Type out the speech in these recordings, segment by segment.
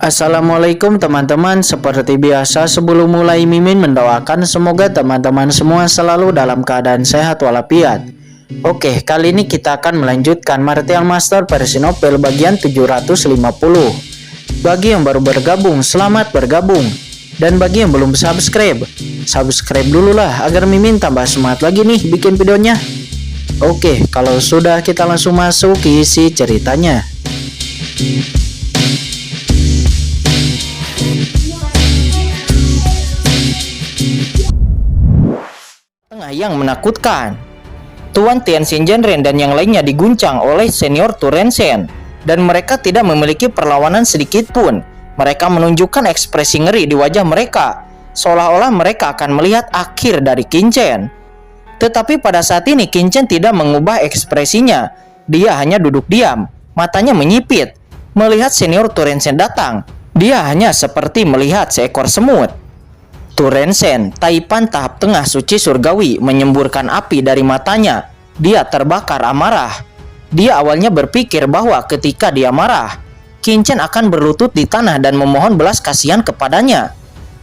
Assalamualaikum teman-teman. Seperti biasa sebelum mulai Mimin mendoakan semoga teman-teman semua selalu dalam keadaan sehat walafiat. Oke, kali ini kita akan melanjutkan Martial Master versi novel bagian 750. Bagi yang baru bergabung, selamat bergabung. Dan bagi yang belum subscribe dulu lah agar Mimin tambah semangat lagi nih bikin videonya. Oke, kalau sudah kita langsung masuk ke isi ceritanya. Yang menakutkan, Tuan Tian Xinjianren dan yang lainnya diguncang oleh Senior Turensen, dan mereka tidak memiliki perlawanan sedikit pun. Mereka menunjukkan ekspresi ngeri di wajah mereka, seolah-olah mereka akan melihat akhir dari Qin Chen. Tetapi pada saat ini Qin Chen tidak mengubah ekspresinya. Dia hanya duduk diam, matanya menyipit. Melihat Senior Turensen datang, dia hanya seperti melihat seekor semut. Turensen, Taipan tahap tengah suci surgawi, menyemburkan api dari matanya. Dia terbakar amarah. Dia awalnya berpikir bahwa ketika dia marah, Qin Chen akan berlutut di tanah dan memohon belas kasihan kepadanya.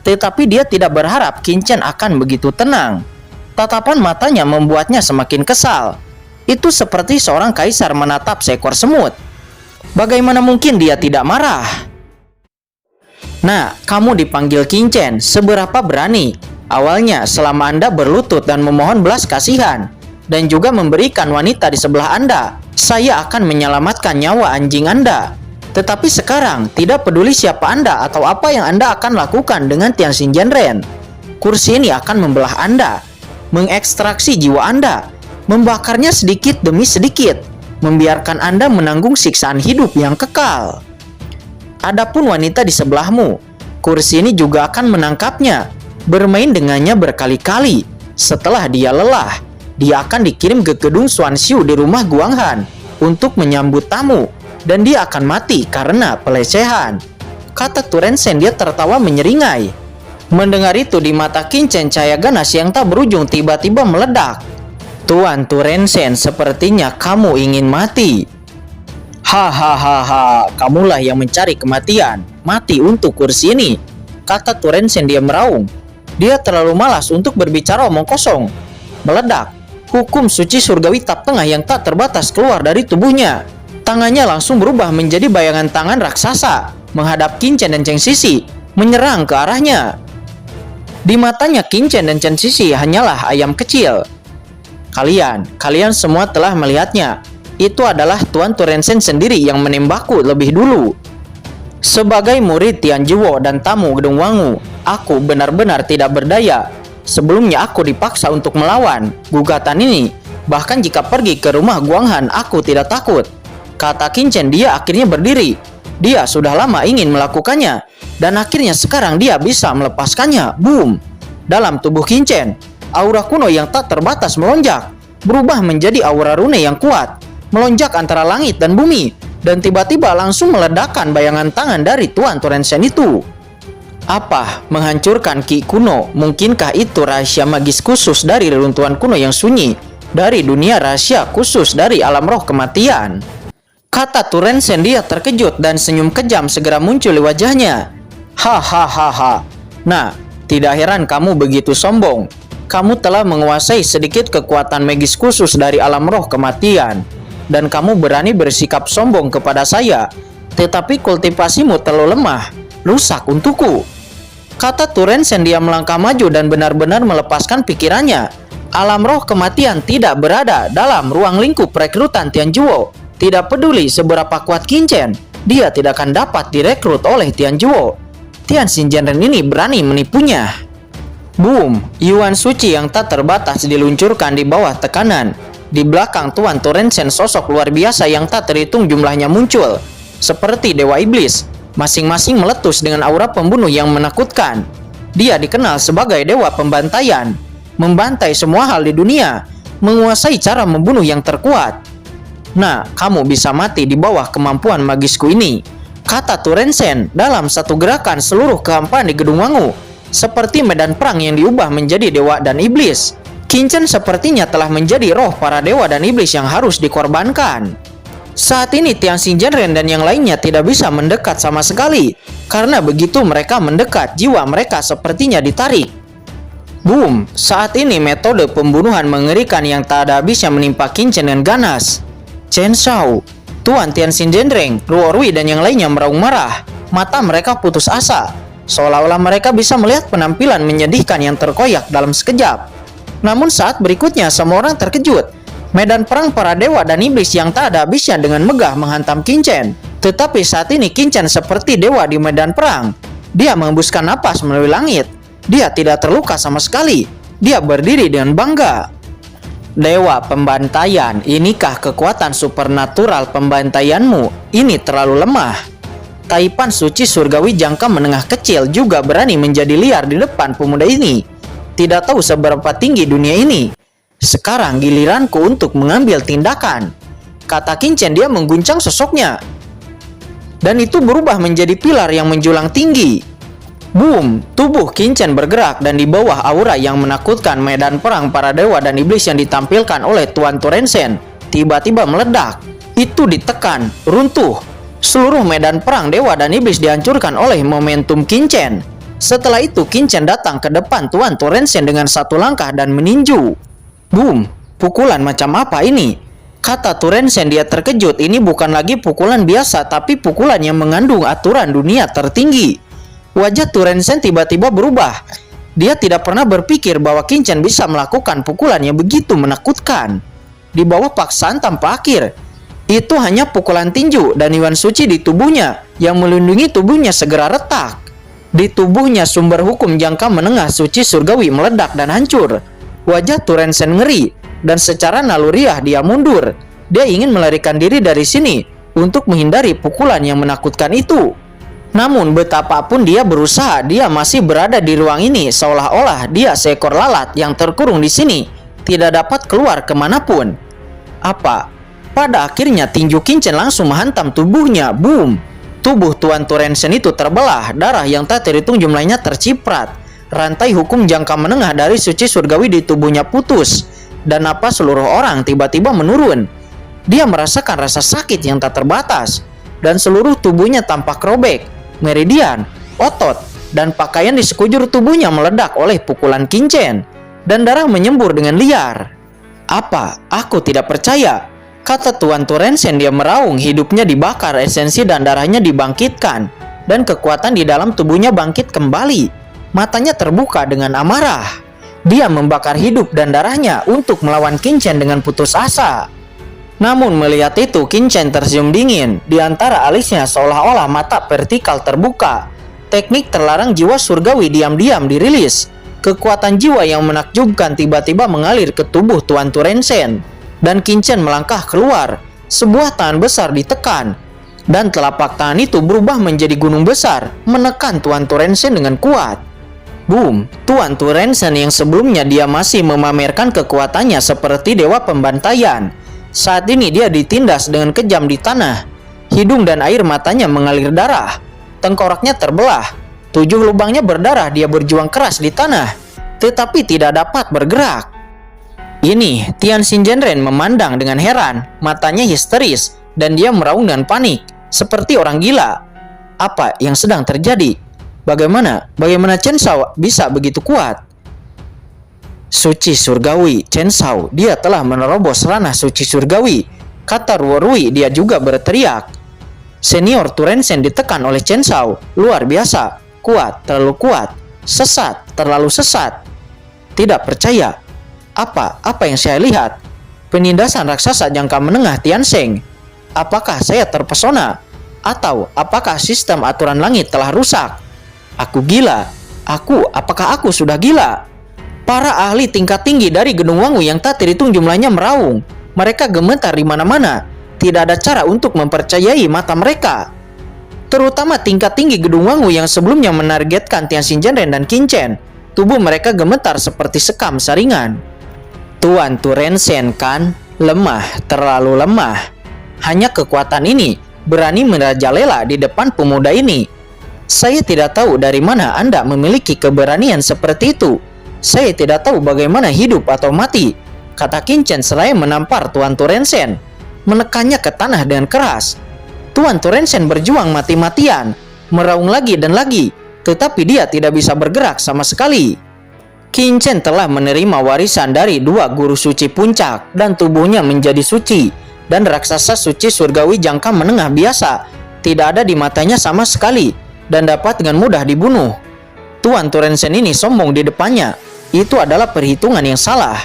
Tetapi dia tidak berharap Qin Chen akan begitu tenang. Tatapan matanya membuatnya semakin kesal. Itu seperti seorang kaisar menatap seekor semut. Bagaimana mungkin dia tidak marah? Nah, kamu dipanggil Qin Chen, seberapa berani? Awalnya, selama Anda berlutut dan memohon belas kasihan, dan juga memberikan wanita di sebelah Anda, saya akan menyelamatkan nyawa anjing Anda. Tetapi sekarang, tidak peduli siapa Anda atau apa yang Anda akan lakukan dengan Tian Xinjianren. Kursi ini akan membelah Anda, mengekstraksi jiwa Anda, membakarnya sedikit demi sedikit, membiarkan Anda menanggung siksaan hidup yang kekal. Adapun wanita di sebelahmu, kursi ini juga akan menangkapnya, bermain dengannya berkali-kali. Setelah dia lelah, dia akan dikirim ke gedung Xuanxiu di rumah Guang Han untuk menyambut tamu, dan dia akan mati karena pelecehan. Kata Turensen, dia tertawa menyeringai. Mendengar itu, di mata Qin Chen cahaya ganas yang tak berujung tiba-tiba meledak. Tuan Turensen, sepertinya kamu ingin mati. Hahaha, kamulah yang mencari kematian, mati untuk kursi ini, kata Turensen. Dia meraung. Dia terlalu malas untuk berbicara omong kosong. Meledak, hukum suci surgawi tahap tengah yang tak terbatas keluar dari tubuhnya. Tangannya langsung berubah menjadi bayangan tangan raksasa, menghadap Qin Chen dan Chen Sisi, menyerang ke arahnya. Di matanya Qin Chen dan Chen Sisi hanyalah ayam kecil. Kalian semua telah melihatnya. Itu adalah Tuan Turensen sendiri yang menembakku lebih dulu. Sebagai murid Tian Zhiwo dan tamu Gedung Wangu, aku benar-benar tidak berdaya. Sebelumnya aku dipaksa untuk melawan gugatan ini. Bahkan jika pergi ke rumah Guang Han, aku tidak takut. Kata Qin Chen. Dia akhirnya berdiri. Dia sudah lama ingin melakukannya, dan akhirnya sekarang dia bisa melepaskannya. Boom! Dalam tubuh Qin Chen, aura kuno yang tak terbatas melonjak, berubah menjadi aura rune yang kuat, melonjak antara langit dan bumi, dan tiba-tiba langsung meledakkan bayangan tangan dari Tuan Turensen itu. Apa? Menghancurkan ki kuno? Mungkinkah itu rahasia magis khusus dari reruntuhan kuno yang sunyi, dari dunia rahasia khusus dari alam roh kematian? Kata Turensen. Dia terkejut dan senyum kejam segera muncul di wajahnya. Hahaha. Nah, tidak heran kamu begitu sombong. Kamu telah menguasai sedikit kekuatan magis khusus dari alam roh kematian, dan kamu berani bersikap sombong kepada saya. Tetapi kultivasimu terlalu lemah, rusak untukku. Kata Turensen. Dia melangkah maju dan benar-benar melepaskan pikirannya. Alam roh kematian tidak berada dalam ruang lingkup rekrutan Tian Zhiwo. Tidak peduli seberapa kuat Qin Chen, dia tidak akan dapat direkrut oleh Tian Zhiwo. Tian Xinjianren ini berani menipunya. Boom! Yuan suci yang tak terbatas diluncurkan di bawah tekanan. Di belakang Tuan Turensen, sosok luar biasa yang tak terhitung jumlahnya muncul, seperti dewa iblis, masing-masing meletus dengan aura pembunuh yang menakutkan. Dia dikenal sebagai dewa pembantaian, membantai semua hal di dunia, menguasai cara membunuh yang terkuat. Nah, kamu bisa mati di bawah kemampuan magisku ini, kata Turensen. Dalam satu gerakan, seluruh kehampaan di Gedung Wangu seperti medan perang yang diubah menjadi dewa dan iblis. Qin Chen sepertinya telah menjadi roh para dewa dan iblis yang harus dikorbankan. Saat ini Tian Xinjianren dan yang lainnya tidak bisa mendekat sama sekali, karena begitu mereka mendekat, jiwa mereka sepertinya ditarik. Boom! Saat ini metode pembunuhan mengerikan yang tak ada habisnya menimpa Qin Chen dengan ganas. Chen Shao, Tuan Tian Xinjianren, Luo Rui dan yang lainnya meraung marah. Mata mereka putus asa, seolah-olah mereka bisa melihat penampilan menyedihkan yang terkoyak dalam sekejap. Namun saat berikutnya semua orang terkejut. Medan perang para dewa dan iblis yang tak ada habisnya dengan megah menghantam Qin Chen. Tetapi saat ini Qin Chen seperti dewa di medan perang. Dia menghembuskan napas melalui langit. Dia tidak terluka sama sekali. Dia berdiri dengan bangga. Dewa pembantaian, inikah kekuatan supernatural pembantaianmu? Ini terlalu lemah. Taipan suci surgawi jangka menengah kecil juga berani menjadi liar di depan pemuda ini. Tidak tahu seberapa tinggi dunia ini. Sekarang giliranku untuk mengambil tindakan, kata Qin Chen. Dia mengguncang sosoknya, dan itu berubah menjadi pilar yang menjulang tinggi. Boom! Tubuh Qin Chen bergerak, dan di bawah aura yang menakutkan medan perang para dewa dan iblis yang ditampilkan oleh Tuan Turensen tiba-tiba meledak. Itu ditekan, runtuh. Seluruh medan perang dewa dan iblis dihancurkan oleh momentum Qin Chen. Setelah itu Qin Chen datang ke depan Tuan Turensen dengan satu langkah dan meninju. Boom! Pukulan macam apa ini? Kata Turensen. Dia terkejut. Ini bukan lagi pukulan biasa, tapi pukulan yang mengandung aturan dunia tertinggi. Wajah Turensen tiba-tiba berubah. Dia tidak pernah berpikir bahwa Qin Chen bisa melakukan pukulan yang begitu menakutkan. Di bawah paksaan tanpa akhir. Itu hanya pukulan tinju, dan Yuan Suci di tubuhnya yang melindungi tubuhnya segera retak. Di tubuhnya sumber hukum jangka menengah suci surgawi meledak dan hancur. Wajah Turensen ngeri, dan secara naluriah dia mundur. Dia ingin melarikan diri dari sini untuk menghindari pukulan yang menakutkan itu. Namun betapapun dia berusaha, dia masih berada di ruang ini seolah-olah dia seekor lalat yang terkurung di sini, tidak dapat keluar kemanapun. Apa? Pada akhirnya tinju Qin Chen langsung menghantam tubuhnya. Boom! Tubuh Tuan Turensen itu terbelah, darah yang tak terhitung jumlahnya terciprat. Rantai hukum jangka menengah dari suci surgawi di tubuhnya putus, dan napas seluruh orang tiba-tiba menurun. Dia merasakan rasa sakit yang tak terbatas, dan seluruh tubuhnya tampak robek. Meridian, otot, dan pakaian di sekujur tubuhnya meledak oleh pukulan Qin Chen, dan darah menyembur dengan liar. Apa? Aku tidak percaya, kata Tuan Turensen. Dia meraung, hidupnya dibakar, esensi dan darahnya dibangkitkan, dan kekuatan di dalam tubuhnya bangkit kembali. Matanya terbuka dengan amarah. Dia membakar hidup dan darahnya untuk melawan Qin Chen dengan putus asa. Namun melihat itu Qin Chen tersenyum dingin. Di antara alisnya seolah-olah mata vertikal terbuka. Teknik terlarang jiwa surgawi diam-diam dirilis. Kekuatan jiwa yang menakjubkan tiba-tiba mengalir ke tubuh Tuan Turensen. Dan Qin Chen melangkah keluar. Sebuah tangan besar ditekan, dan telapak tangan itu berubah menjadi gunung besar, menekan Tuan Turensen dengan kuat. Boom! Tuan Turensen yang sebelumnya dia masih memamerkan kekuatannya seperti dewa pembantaian, saat ini dia ditindas dengan kejam di tanah. Hidung dan air matanya mengalir darah. Tengkoraknya terbelah. 7 lubangnya berdarah. Dia berjuang keras di tanah, tetapi tidak dapat bergerak. Ini Tian Xinjianren memandang dengan heran. Matanya histeris, dan dia meraung dengan panik, seperti orang gila. Apa yang sedang terjadi? Bagaimana Chen Shao bisa begitu kuat? Suci surgawi, Chen Shao, dia telah menerobos ranah suci surgawi, kata Luo Rui. Dia juga berteriak. Senior Turensen ditekan oleh Chen Shao. Luar biasa, kuat, terlalu kuat, sesat, terlalu sesat. Tidak percaya. Apa yang saya lihat? Penindasan raksasa jangka menengah Tiansheng. Apakah saya terpesona? Atau apakah sistem aturan langit telah rusak? Aku gila. Apakah aku sudah gila? Para ahli tingkat tinggi dari Gedung Wangu yang tak terhitung jumlahnya meraung. Mereka gemetar di mana-mana. Tidak ada cara untuk mempercayai mata mereka. Terutama tingkat tinggi Gedung Wangu yang sebelumnya menargetkan Tian Xinjianren dan Qin Chen. Tubuh mereka gemetar seperti sekam saringan. Tuan Turensen kan? Lemah, terlalu lemah. Hanya kekuatan ini berani merajalela di depan pemuda ini. Saya tidak tahu dari mana Anda memiliki keberanian seperti itu. Saya tidak tahu bagaimana hidup atau mati, kata Qin Chen selain menampar Tuan Turensen. menekannya ke tanah dengan keras. Tuan Torensen berjuang mati-matian, meraung lagi dan lagi, tetapi dia tidak bisa bergerak sama sekali. Qin Chen telah menerima warisan dari dua guru suci puncak dan tubuhnya menjadi suci, dan raksasa suci surgawi jangka menengah biasa tidak ada di matanya sama sekali dan dapat dengan mudah dibunuh. Tuan Torensen ini sombong di depannya. Itu adalah perhitungan yang salah.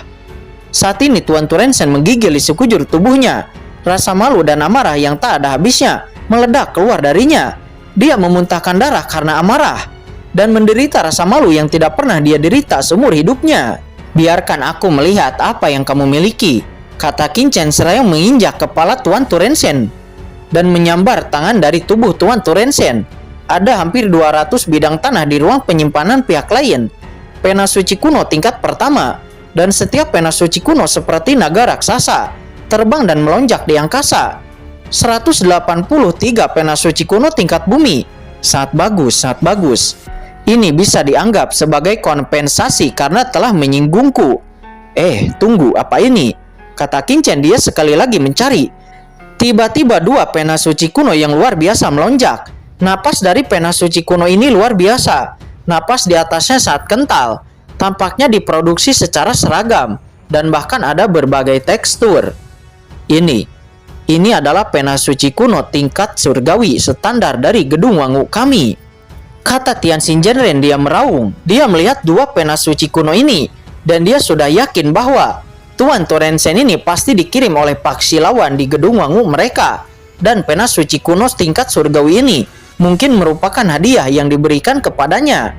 Saat ini Tuan Torensen menggigil di sekujur tubuhnya. Rasa malu dan amarah yang tak ada habisnya meledak keluar darinya. Dia memuntahkan darah karena amarah dan menderita rasa malu yang tidak pernah dia derita seumur hidupnya. "Biarkan aku melihat apa yang kamu miliki," kata Qin Chen seraya menginjak kepala Tuan Torensen dan menyambar tangan dari tubuh Tuan Torensen. Ada hampir 200 bidang tanah di ruang penyimpanan pihak lain. Pena suci kuno tingkat pertama, dan setiap pena suci kuno seperti naga raksasa, terbang dan melonjak di angkasa. 183 pena suci kuno tingkat bumi. Sangat bagus, sangat bagus. Ini bisa dianggap sebagai kompensasi karena telah menyinggungku. Tunggu, apa ini? Kata Qin Chen, dia sekali lagi mencari. Tiba-tiba dua pena suci kuno yang luar biasa melonjak. Napas dari pena suci kuno ini luar biasa. Napas di atasnya sangat kental. Tampaknya diproduksi secara seragam dan bahkan ada berbagai tekstur. Ini adalah pena suci kuno tingkat surgawi standar dari gedung Wangu kami, kata Tian Xinjianren. Dia meraung. Dia melihat dua pena suci kuno ini dan dia sudah yakin bahwa Tuan Torensen ini pasti dikirim oleh paksi lawan di gedung Wangu mereka. Dan pena suci kuno tingkat surgawi ini mungkin merupakan hadiah yang diberikan kepadanya.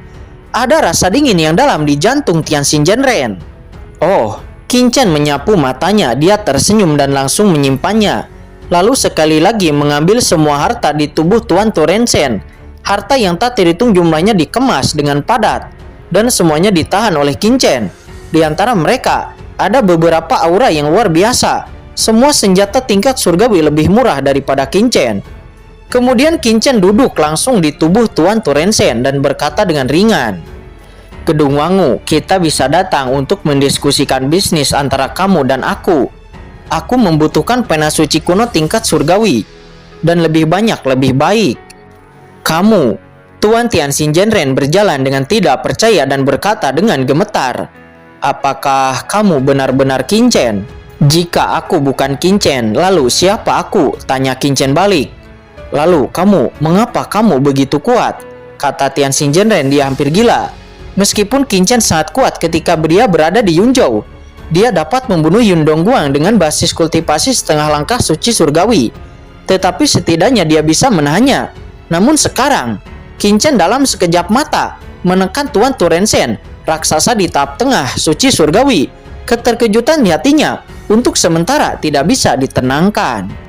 Ada rasa dingin yang dalam di jantung Tian Xinjianren. Qin Chen menyapu matanya. Dia tersenyum dan langsung menyimpannya. Lalu sekali lagi mengambil semua harta di tubuh Tuan Torensen. Harta yang tak terhitung jumlahnya dikemas dengan padat dan semuanya ditahan oleh Qin Chen. Di antara mereka ada beberapa aura yang luar biasa. Semua senjata tingkat surgawi lebih murah daripada Qin Chen. Kemudian Qin Chen duduk langsung di tubuh Tuan Torensen dan berkata dengan ringan, "Gedung Wangu, kita bisa datang untuk mendiskusikan bisnis antara kamu dan aku. Aku membutuhkan pena suci kuno tingkat surgawi, dan lebih banyak lebih baik." "Kamu," Tuan Tian Xinjianren berjalan dengan tidak percaya dan berkata dengan gemetar, "Apakah kamu benar-benar Qin Chen?" "Jika aku bukan Qin Chen, lalu siapa aku?" tanya Qin Chen balik. "Lalu mengapa kamu begitu kuat?" kata Tian Xinjianren. Dia hampir gila. Meskipun Qin Chen sangat kuat ketika dia berada di Yunzhou, dia dapat membunuh Yun Dongguang dengan basis kultivasi setengah langkah suci surgawi. Tetapi setidaknya dia bisa menahannya. Namun sekarang, Qin Chen dalam sekejap mata menekan Tuan Torensen, raksasa di tahap tengah suci surgawi. Keterkejutan di hatinya untuk sementara tidak bisa ditenangkan.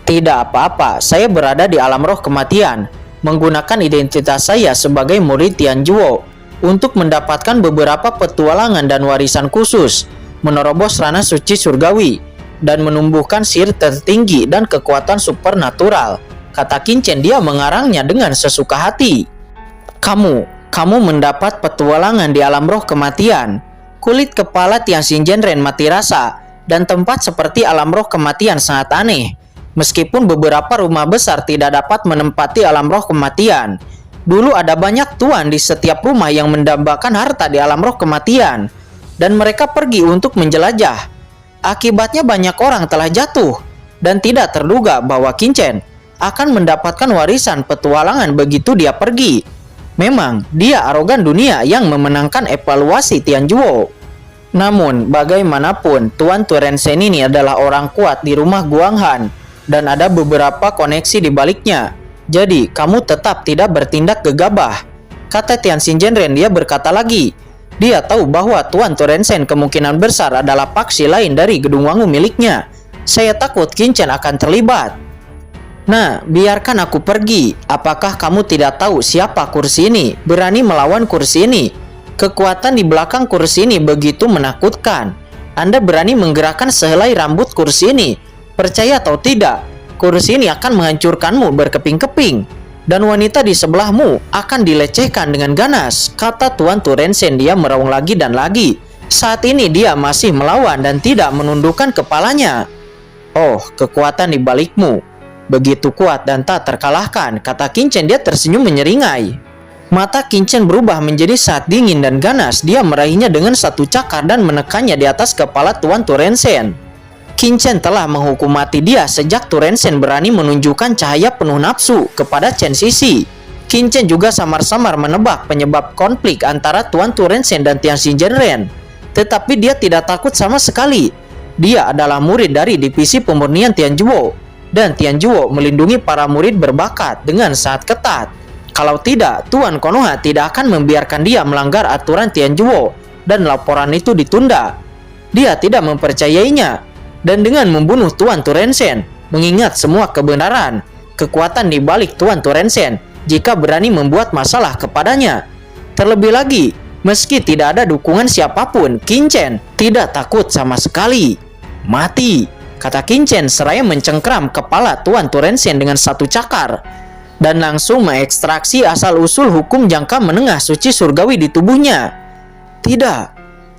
"Tidak apa-apa, saya berada di alam roh kematian, menggunakan identitas saya sebagai murid Tian Zhuo untuk mendapatkan beberapa petualangan dan warisan khusus, menerobos ranah suci surgawi, dan menumbuhkan sihir tertinggi dan kekuatan supernatural," kata Qin Chen. Dia mengarangnya dengan sesuka hati. Kamu mendapat petualangan di alam roh kematian." Kulit kepala Tian Xinjianren mati rasa, dan tempat seperti alam roh kematian sangat aneh. Meskipun beberapa rumah besar tidak dapat menempati alam roh kematian, dulu ada banyak tuan di setiap rumah yang mendambakan harta di alam roh kematian, dan mereka pergi untuk menjelajah. Akibatnya banyak orang telah jatuh, dan tidak terduga bahwa Qin Chen akan mendapatkan warisan petualangan begitu dia pergi. Memang dia arogan dunia yang memenangkan evaluasi Tian Zhuo. Namun bagaimanapun Tuan Torensen ini adalah orang kuat di rumah Guanghan, dan ada beberapa koneksi di baliknya. Jadi kamu tetap tidak bertindak gegabah, kata Tian Xinjianren. Dia berkata lagi, dia tahu bahwa Tuan Torensen kemungkinan besar adalah paksi lain dari gedung Wangu miliknya. Saya takut Qin Chen akan terlibat. "Nah, biarkan aku pergi. Apakah kamu tidak tahu siapa kursi ini? Berani melawan kursi ini? Kekuatan di belakang kursi ini begitu menakutkan. Anda berani menggerakkan sehelai rambut kursi ini. Percaya atau tidak, kursi ini akan menghancurkanmu berkeping-keping. Dan wanita di sebelahmu akan dilecehkan dengan ganas," kata Tuan Torensen. Dia meraung lagi dan lagi. Saat ini dia masih melawan dan tidak menundukkan kepalanya. "Oh, kekuatan di balikmu begitu kuat dan tak terkalahkan," kata Qin Chen. Dia tersenyum menyeringai. Mata Qin Chen berubah menjadi sangat dingin dan ganas. Dia meraihnya dengan satu cakar dan menekannya di atas kepala Tuan Turensen. Qin Chen telah menghukum mati dia sejak Turensen berani menunjukkan cahaya penuh nafsu kepada Chen Sisi. Qin Chen juga samar-samar menebak penyebab konflik antara Tuan Turensen dan Tian Xinjianren. Tetapi dia tidak takut sama sekali. Dia adalah murid dari divisi pemurnian Tianzhuo, dan Tianzhuo melindungi para murid berbakat dengan sangat ketat. Kalau tidak, Tuan Konoha tidak akan membiarkan dia melanggar aturan Tianzhuo dan laporan itu ditunda. Dia tidak mempercayainya, dan dengan membunuh Tuan Turensen, mengingat semua kebenaran, kekuatan di balik Tuan Turensen, jika berani membuat masalah kepadanya. Terlebih lagi, meski tidak ada dukungan siapapun, Qin Chen tidak takut sama sekali. "Mati," kata Qin Chen seraya mencengkram kepala Tuan Turensen dengan satu cakar, dan langsung mengekstraksi asal-usul hukum jangka menengah suci surgawi di tubuhnya. "Tidak!"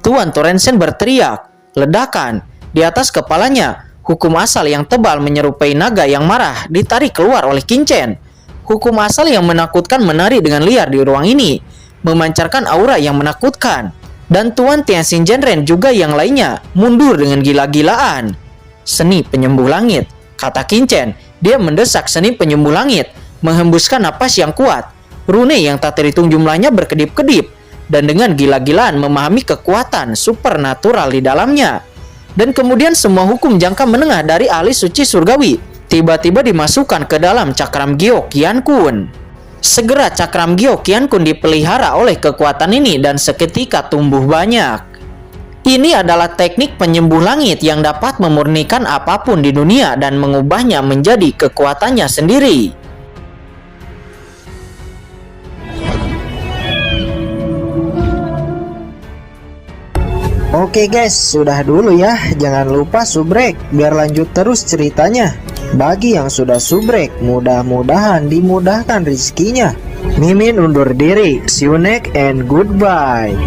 Tuan Turensen berteriak. Ledakan di atas kepalanya, hukum asal yang tebal menyerupai naga yang marah ditarik keluar oleh Qin Chen. Hukum asal yang menakutkan menari dengan liar di ruang ini, memancarkan aura yang menakutkan. Dan Tuan Tian Xinjianren juga yang lainnya mundur dengan gila-gilaan. "Seni penyembuh langit," kata Qin Chen. Dia mendesak seni penyembuh langit, menghembuskan napas yang kuat. Rune yang tak terhitung jumlahnya berkedip-kedip, dan dengan gila-gilaan memahami kekuatan supernatural di dalamnya. Dan kemudian semua hukum jangka menengah dari ahli suci surgawi tiba-tiba dimasukkan ke dalam cakram Gyo Qiankun. Segera cakram Gyo Qiankun dipelihara oleh kekuatan ini dan seketika tumbuh banyak. Ini adalah teknik penyembuh langit yang dapat memurnikan apapun di dunia dan mengubahnya menjadi kekuatannya sendiri. Oke guys, sudah dulu ya. Jangan lupa subrek biar lanjut terus ceritanya. Bagi yang sudah subrek, mudah-mudahan dimudahkan rezekinya. Mimin undur diri. See you next and goodbye.